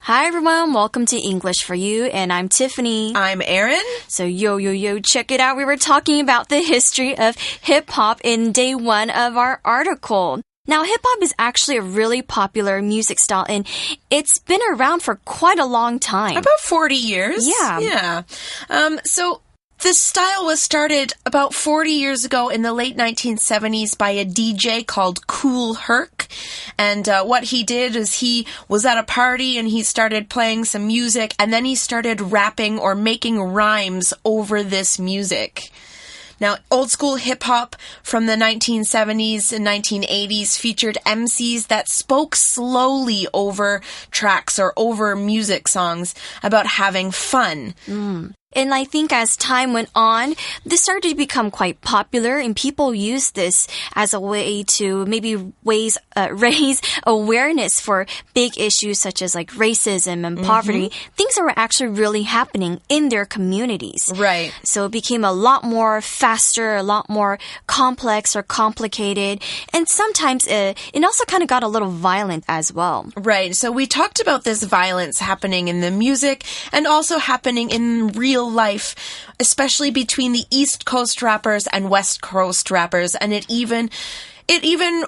Hi everyone, welcome to English for You, and I'm Tiffany. I'm Erin. So yo, check it out. We were talking about the history of hip-hop in day one of our article. Now, hip-hop is actually a really popular music style, and it's been around for quite a long time. About 40 years. Yeah. So this style was started about 40 years ago in the late 1970s by a DJ called Kool Herc. And what he did is he was at a party and he started playing some music, and then he started rapping or making rhymes over this music. Now, old school hip-hop from the 1970s and 1980s featured MCs that spoke slowly over tracks or over music songs about having fun. And I think as time went on, this started to become quite popular, and people use this as a way to maybe raise awareness for big issues such as like racism and poverty, things that were actually really happening in their communities. Right. So it became a lot more faster, a lot more complex or complicated, and sometimes it also kind of got a little violent as well. Right. So we talked about this violence happening in the music and also happening in real life, especially between the East Coast rappers and West Coast rappers, and it even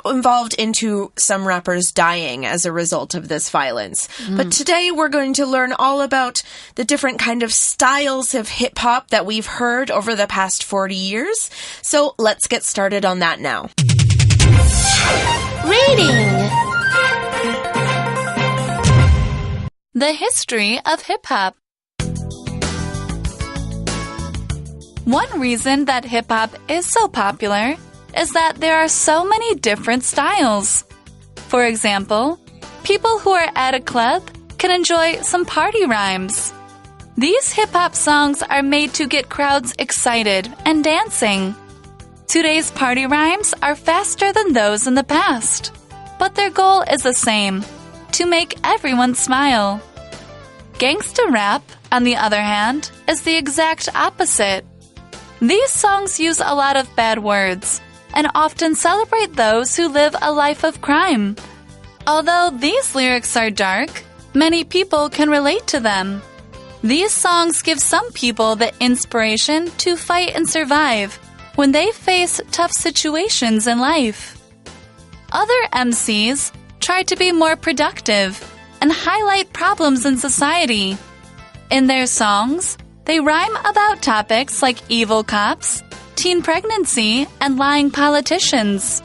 involved into some rappers dying as a result of this violence. But today we're going to learn all about the different kind of styles of hip-hop that we've heard over the past 40 years. So let's get started on that now. Reading. The history of hip-hop. One reason that hip-hop is so popular is that there are so many different styles. For example, people who are at a club can enjoy some party rhymes. These hip-hop songs are made to get crowds excited and dancing. Today's party rhymes are faster than those in the past, but their goal is the same, to make everyone smile. Gangsta rap, on the other hand, is the exact opposite. These songs use a lot of bad words and often celebrate those who live a life of crime. Although these lyrics are dark, many people can relate to them. These songs give some people the inspiration to fight and survive when they face tough situations in life. Other MCs try to be more productive and highlight problems in society. In their songs, they rhyme about topics like evil cops, teen pregnancy, and lying politicians.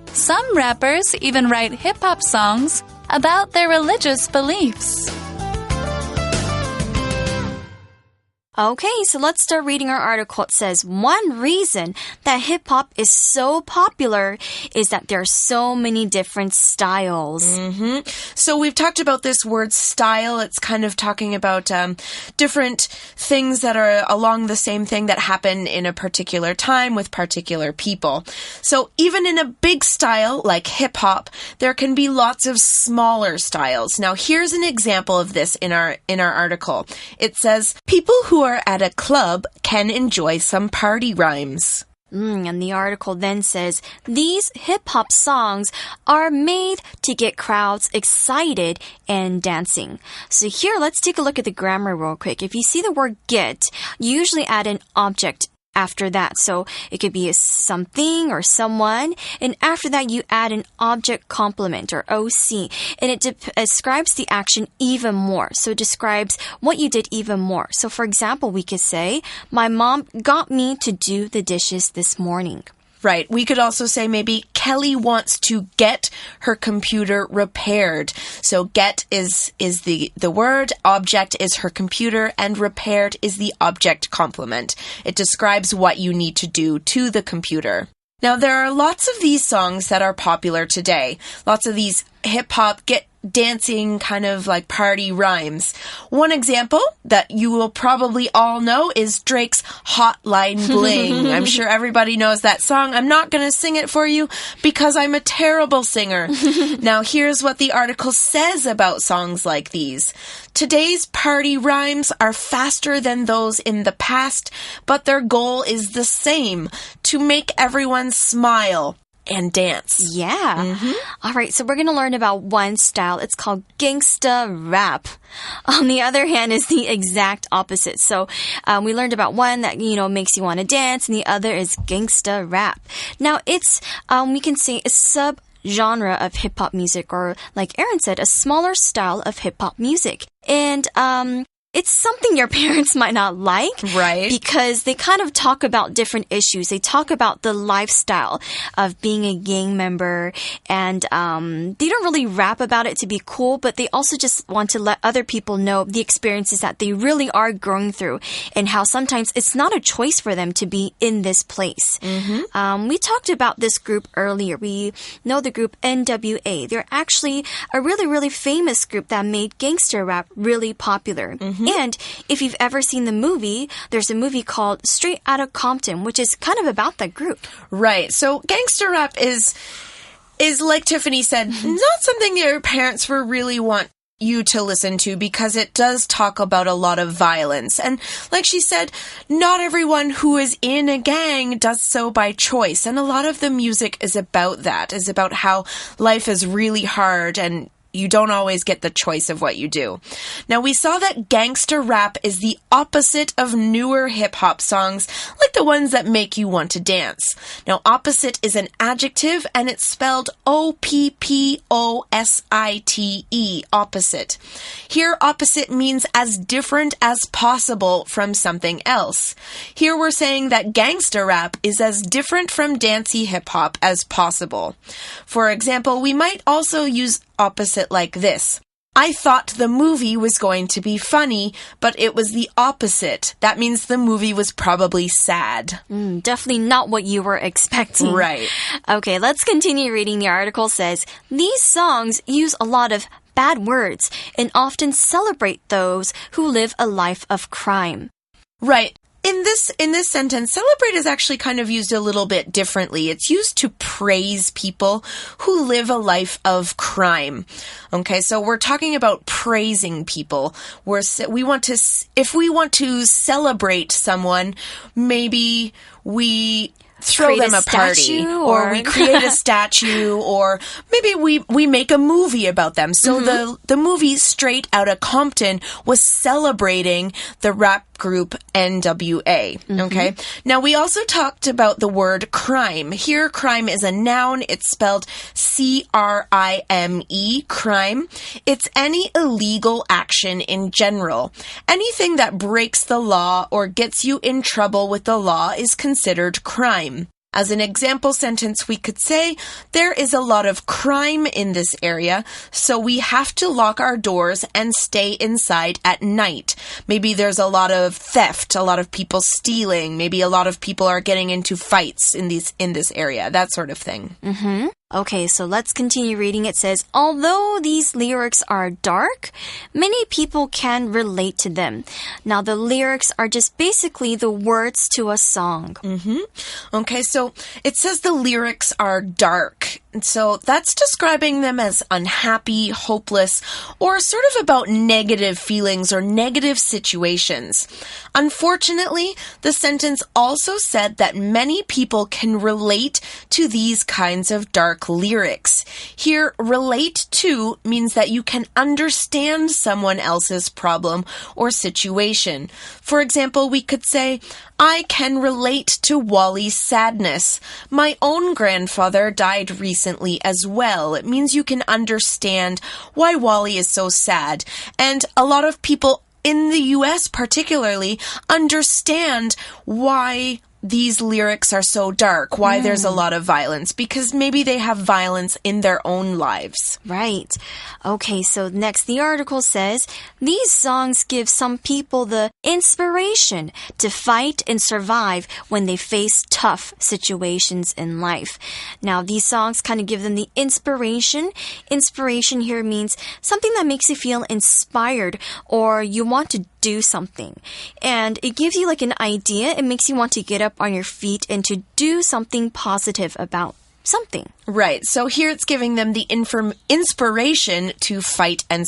Some rappers even write hip-hop songs about their religious beliefs. Okay, so let's start reading our article. It says, one reason that hip-hop is so popular is that there are so many different styles. So we've talked about this word style. It's kind of talking about different things that are along the same thing that happen in a particular time with particular people. So even in a big style like hip-hop, there can be lots of smaller styles. Now here's an example of this in our article. It says, people who are at a club can enjoy some party rhymes. And the article then says, these hip-hop songs are made to get crowds excited and dancing. So here, let's take a look at the grammar real quick. If you see the word get, you usually add an object after that. So it could be a something or someone. And after that, you add an object complement or OC. And it describes the action even more. So it describes what you did even more. So for example, we could say, my mom got me to do the dishes this morning. Right. We could also say maybe Kelly wants to get her computer repaired. So get is the word, object is her computer, and repaired is the object complement. It describes what you need to do to the computer. Now, there are lots of these songs that are popular today. Lots of these hip-hop, dancing kind of like party rhymes. One example that you will probably all know is Drake's Hotline Bling. I'm sure everybody knows that song. I'm not going to sing it for you because I'm a terrible singer. Now, here's what the article says about songs like these. Today's party rhymes are faster than those in the past, but their goal is the same, to make everyone smile. and dance. Yeah. All right, so we're going to learn about one style. It's called gangsta rap. On the other hand is the exact opposite. So we learned about one that, makes you want to dance, and the other is gangsta rap. Now, it's, we can say, a sub-genre of hip-hop music, or like Aaron said, a smaller style of hip-hop music. And it's something your parents might not like. Right. Because they kind of talk about different issues. They talk about the lifestyle of being a gang member. And they don't really rap about it to be cool, but they also just want to let other people know the experiences that they really are going through, and how sometimes it's not a choice for them to be in this place. We talked about this group earlier. We know the group NWA. They're actually a really, really famous group that made gangster rap really popular. And if you've ever seen the movie, there's a movie called Straight Outta Compton, which is kind of about that group. Right. So gangster rap is like Tiffany said, not something your parents would really want you to listen to, because it does talk about a lot of violence. And like she said, not everyone who is in a gang does so by choice. And a lot of the music is about that, is about how life is really hard and you don't always get the choice of what you do. Now, we saw that gangster rap is the opposite of newer hip-hop songs, like the ones that make you want to dance. Now, opposite is an adjective, and it's spelled O-P-P-O-S-I-T-E, opposite. Here, opposite means as different as possible from something else. Here, we're saying that gangster rap is as different from dancey hip-hop as possible. For example, we might also use opposite like this. I thought the movie was going to be funny, but it was the opposite. That means the movie was probably sad. Definitely not what you were expecting. Right. Okay, let's continue reading. The article says, these songs use a lot of bad words and often celebrate those who live a life of crime. Right. In this sentence, celebrate is actually kind of used a little bit differently. It's used to praise people who live a life of crime. Okay, so we're talking about praising people. If we want to celebrate someone, maybe we throw them a party, or we create a statue, or maybe we make a movie about them. So the movie Straight Outta Compton was celebrating the rap group NWA. Okay. Now, we also talked about the word crime. Here, crime is a noun. It's spelled C-R-I-M-E, crime. It's any illegal action in general. Anything that breaks the law or gets you in trouble with the law is considered crime. As an example sentence, we could say, there is a lot of crime in this area, so we have to lock our doors and stay inside at night. Maybe there's a lot of theft, a lot of people stealing, maybe a lot of people are getting into fights in this area, that sort of thing. Okay, so let's continue reading. It says, although these lyrics are dark, many people can relate to them. Now, the lyrics are just basically the words to a song. Okay, so it says the lyrics are dark. And so that's describing them as unhappy, hopeless, or sort of about negative feelings or negative situations. Unfortunately, the sentence also said that many people can relate to these kinds of dark lyrics. Here, relate to means that you can understand someone else's problem or situation. For example, we could say, I can relate to Wally's sadness. My own grandfather died recently as well. It means you can understand why Wally is so sad. And a lot of people in the US particularly understand why these lyrics are so dark, why there's a lot of violence, because maybe they have violence in their own lives. Right. Okay, so next the article says, these songs give some people the inspiration to fight and survive when they face tough situations in life. Now, these songs kind of give them the inspiration. Inspiration here means something that makes you feel inspired or you want to do something. And it gives you like an idea. It makes you want to get up on your feet and to do something positive about something. Right. So here it's giving them the inspiration to fight and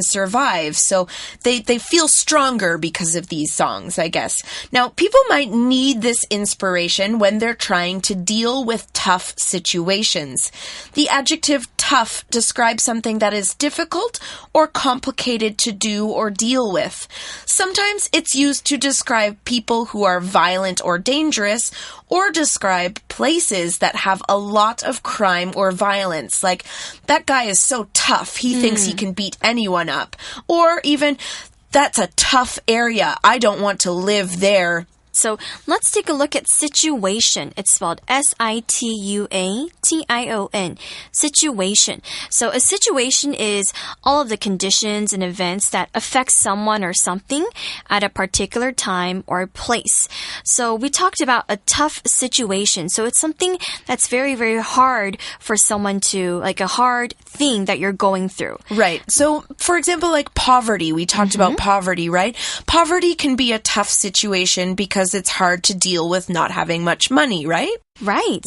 survive. So they feel stronger because of these songs, I guess. Now, people might need this inspiration when they're trying to deal with tough situations. The adjective tough describes something that is difficult or complicated to do or deal with. Sometimes it's used to describe people who are violent or dangerous, or describe places that have a lot of crime or violence. Like, that guy is so tough, he thinks he can beat anyone up. Or even, that's a tough area, I don't want to live there. So let's take a look at situation. It's spelled S-I-T-U-A-T-I-O-N. Situation. So a situation is all of the conditions and events that affect someone or something at a particular time or place. So we talked about a tough situation. So it's something that's very, very hard for someone to, like a hard thing that you're going through. Right. So, for example, like poverty. We talked about poverty, right? Poverty can be a tough situation because it's hard to deal with not having much money, right? Right.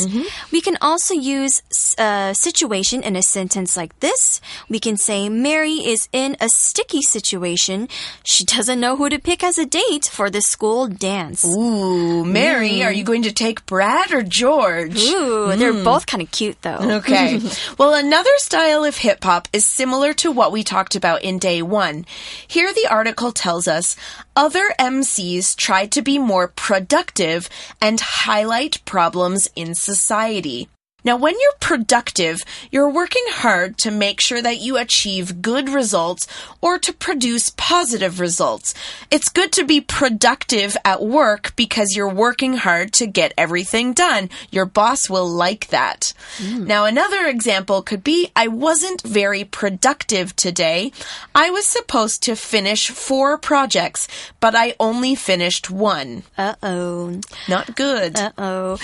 We can also use a situation in a sentence like this. We can say, Mary is in a sticky situation. She doesn't know who to pick as a date for the school dance. Ooh, Mary, are you going to take Brad or George? Ooh, they're both kind of cute, though. Okay. Well, another style of hip-hop is similar to what we talked about in day one. Here the article tells us, other MCs try to be more productive and highlight problems in society. Now, when you're productive, you're working hard to make sure that you achieve good results or to produce positive results. It's good to be productive at work because you're working hard to get everything done. Your boss will like that. Now, another example could be, I wasn't very productive today. I was supposed to finish 4 projects, but I only finished 1. Uh-oh. Not good. Uh-oh.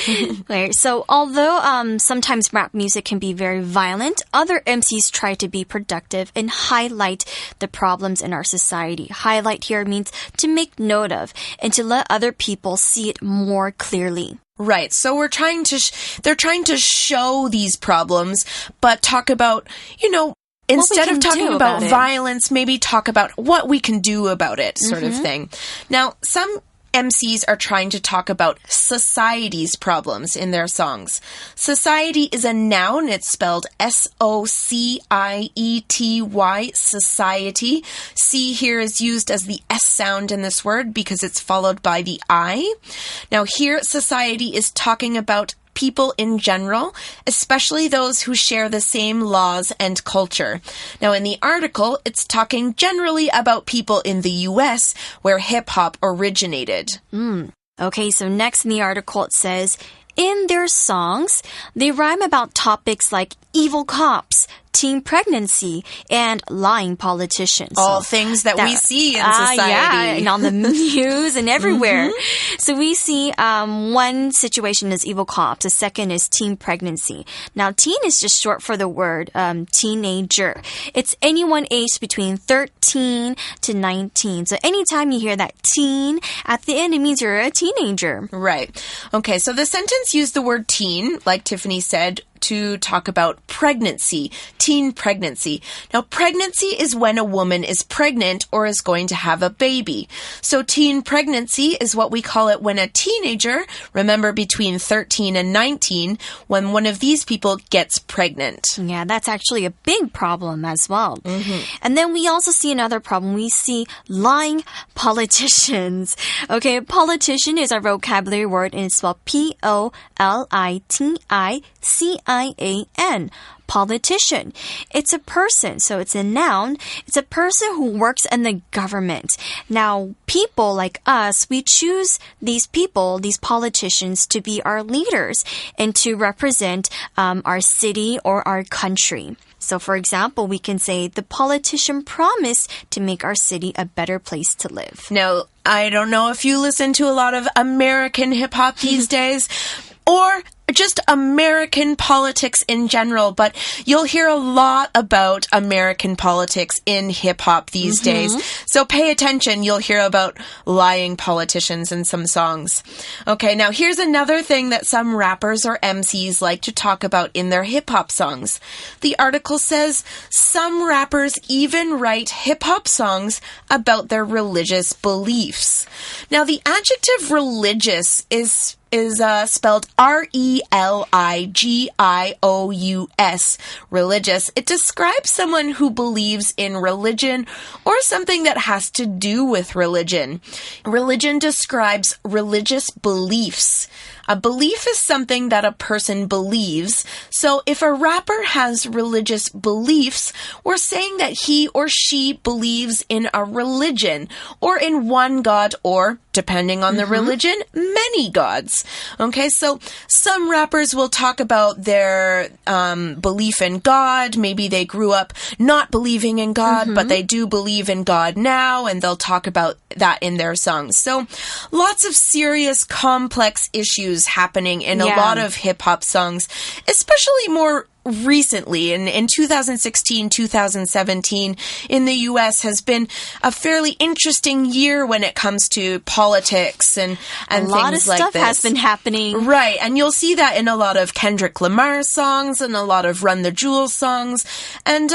Right. So, although sometimes rap music can be very violent, other MCs try to be productive and highlight the problems in our society. Highlight here means to make note of and to let other people see it more clearly. Right. So we're trying to, they're trying to show these problems, but talk about, instead of talking about violence, maybe talk about what we can do about it, sort of thing. Now, some MCs are trying to talk about society's problems in their songs. Society is a noun. It's spelled S-O-C-I-E-T-Y, society. C here is used as the S sound in this word because it's followed by the I. Now here, society is talking about people in general, especially those who share the same laws and culture. Now, in the article, it's talking generally about people in the US where hip-hop originated. Okay, so next in the article it says, in their songs, they rhyme about topics like evil cops, teen pregnancy, and lying politicians. All things that we see in society. Yeah, and on the news and everywhere. So we see one situation is evil cops. The second is teen pregnancy. Now, teen is just short for the word teenager. It's anyone aged between 13 to 19. So anytime you hear that teen at the end, it means you're a teenager. Right. Okay, so the sentence used the word teen, like Tiffany said, to talk about pregnancy, teen pregnancy. Now, pregnancy is when a woman is pregnant or is going to have a baby. So teen pregnancy is what we call it when a teenager, remember between 13 and 19, when one of these people gets pregnant. Yeah, that's actually a big problem as well. And then we also see another problem. We see lying politicians. Okay, politician is our vocabulary word and it's spelled P-O-L-I-T-I-C-I-A-N. Politician. It's a person, so it's a noun. It's a person who works in the government. Now, people like us, we choose these people, these politicians, to be our leaders and to represent our city or our country. So, for example, we can say, the politician promised to make our city a better place to live. Now, I don't know if you listen to a lot of American hip-hop these days, or just American politics in general, but you'll hear a lot about American politics in hip-hop these days. So pay attention. You'll hear about lying politicians in some songs. Okay, now here's another thing that some rappers or MCs like to talk about in their hip-hop songs. The article says some rappers even write hip-hop songs about their religious beliefs. Now, the adjective religious is spelled R-E-L-I-G-I-O-U-S, religious. It describes someone who believes in religion or something that has to do with religion. Religion describes religious beliefs. A belief is something that a person believes. So if a rapper has religious beliefs, we're saying that he or she believes in a religion or in one god or, depending on the religion, many gods. Okay, so some rappers will talk about their belief in God. Maybe they grew up not believing in God, but they do believe in God now, and they'll talk about that in their songs. So lots of serious, complex issues happening in a lot of hip-hop songs, especially more recently in 2016, 2017 in the US has been a fairly interesting year when it comes to politics and things like this. A lot of stuff has been happening. Right, and you'll see that in a lot of Kendrick Lamar songs and a lot of Run the Jewels songs and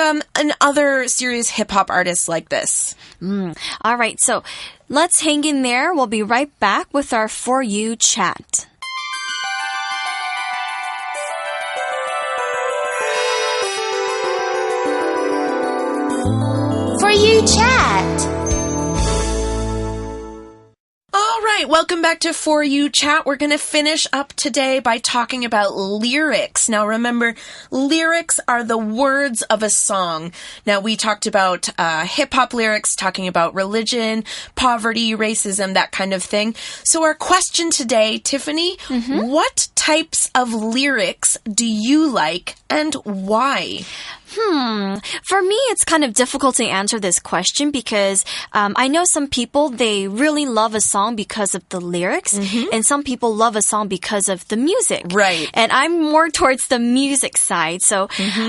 other serious hip-hop artists like this. All right, so let's hang in there. We'll be right back with our For You chat. For You chat. All right, welcome back to For You Chat. We're going to finish up today by talking about lyrics. Now, remember, lyrics are the words of a song. Now, we talked about hip-hop lyrics, talking about religion, poverty, racism, that kind of thing. So our question today, Tiffany, what types of lyrics do you like and why? For me, it's kind of difficult to answer this question because I know some people, they really love a song because of the lyrics, and some people love a song because of the music. Right. And I'm more towards the music side. So,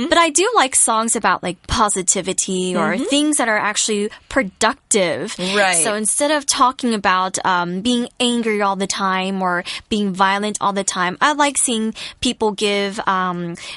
but I do like songs about like positivity or things that are actually productive. Right. So instead of talking about being angry all the time or being violent all the time, I like seeing people give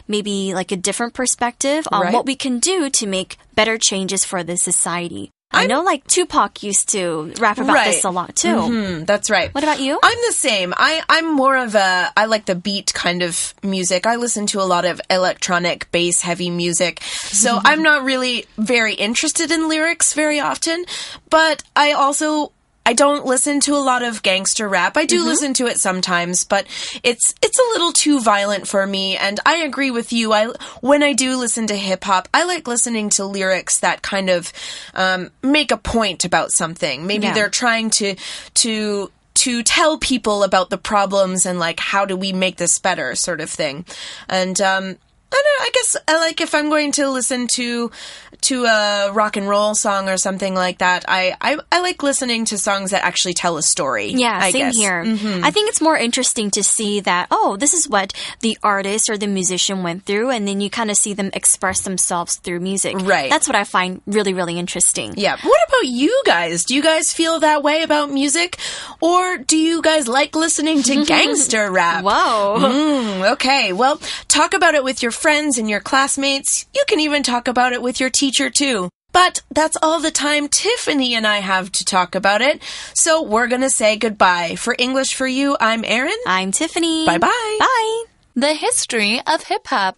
maybe like a different perspective on what we can do to make better changes for the society. I know like Tupac used to rap about this a lot too. That's right. What about you? I'm the same. I'm more of I like the beat kind of music. I listen to a lot of electronic bass heavy music. So I'm not really very interested in lyrics very often, but I don't listen to a lot of gangster rap. I do listen to it sometimes, but it's a little too violent for me. And I agree with you. When I do listen to hip hop, I like listening to lyrics that kind of make a point about something. Maybe they're trying to tell people about the problems and like how do we make this better, sort of thing. And I guess I like if I'm going to listen to a rock and roll song or something like that. I like listening to songs that actually tell a story. Yeah, I same guess. here. I think it's more interesting to see that, oh, this is what the artist or the musician went through, and then you kind of see them express themselves through music. Right. That's what I find really, really interesting. Yeah. What about you guys? Do you guys feel that way about music? Or do you guys like listening to gangster rap? Whoa. Okay. Well, talk about it with your friends and your classmates. You can even talk about it with your teacher too. But that's all the time Tiffany and I have to talk about it. So we're going to say goodbye. For English for You, I'm Erin. I'm Tiffany. Bye-bye. Bye. The history of hip-hop.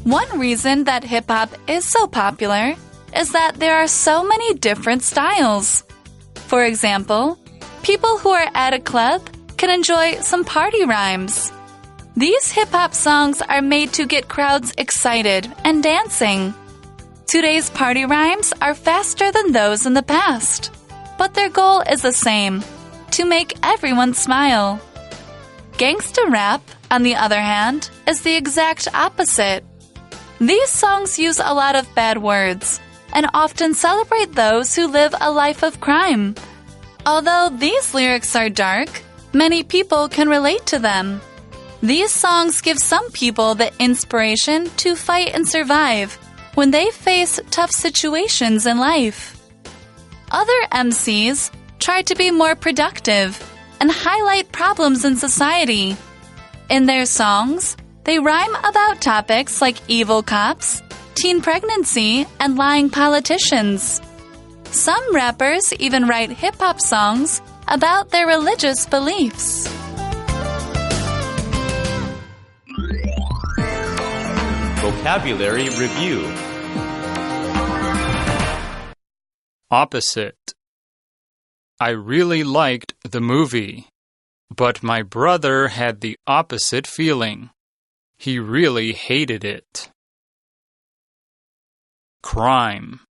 One reason that hip-hop is so popular is that there are so many different styles. For example, people who are at a club can enjoy some party rhymes. These hip-hop songs are made to get crowds excited and dancing. Today's party rhymes are faster than those in the past, but their goal is the same, to make everyone smile. Gangsta rap, on the other hand, is the exact opposite. These songs use a lot of bad words and often celebrate those who live a life of crime. Although these lyrics are dark, Many people can relate to them. These songs give some people the inspiration to fight and survive when they face tough situations in life. Other MCs try to be more productive and highlight problems in society. In their songs, they rhyme about topics like evil cops, teen pregnancy, and lying politicians. Some rappers even write hip-hop songs about their religious beliefs. Vocabulary Review. Opposite. I really liked the movie, but my brother had the opposite feeling. He really hated it. Crime.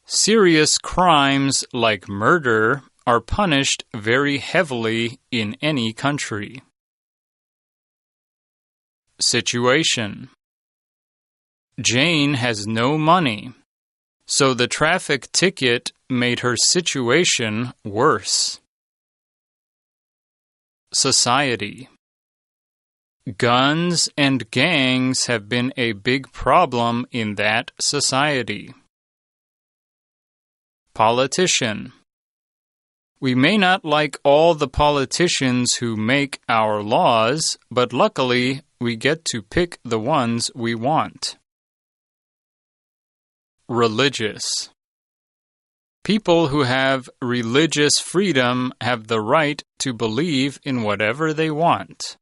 Serious crimes like murder are punished very heavily in any country. Situation. Jane has no money, so the traffic ticket made her situation worse. Society. Guns and gangs have been a big problem in that society. Politician. We may not like all the politicians who make our laws, but luckily we get to pick the ones we want. Religious. People who have religious freedom have the right to believe in whatever they want.